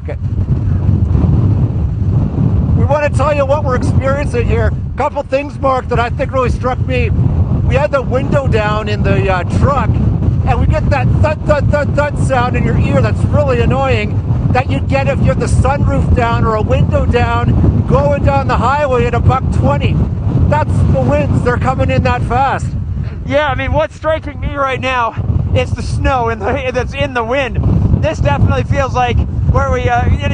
Okay. We want to tell you what we're experiencing here. A couple things, Mark, that I think really struck me. We had the window down in the truck, and we get that thud, thud, thud, thud sound in your ear that's really annoying, that you'd get if you have the sunroof down or a window down going down the highway at $120. That's the winds. They're coming in that fast. Yeah, I mean, what's striking me right now is the snow that's in the wind. This definitely feels like where we, in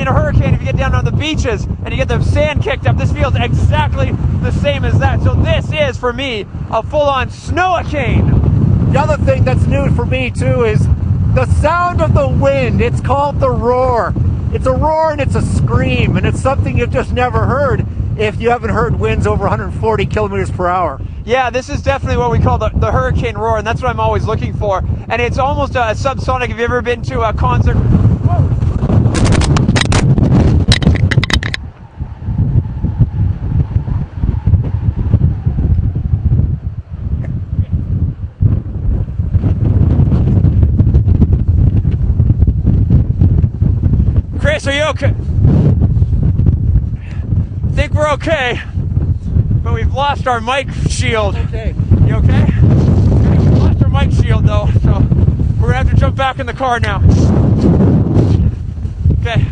a hurricane, if you get down on the beaches and you get the sand kicked up, this feels exactly the same as that. So this is, for me, a full-on snow-a-cane. The other thing that's new for me, too, is the sound of the wind. It's called the roar. It's a roar and it's a scream, and it's something you've just never heard if you haven't heard winds over 140 kilometers per hour. Yeah, this is definitely what we call the hurricane roar, and that's what I'm always looking for. And it's almost a subsonic. Have you ever been to a concert? Whoa. Chris, are you okay? I think we're okay, but we've lost our mic shield. Okay. You okay? We lost our mic shield though, so we're gonna have to jump back in the car now. Okay.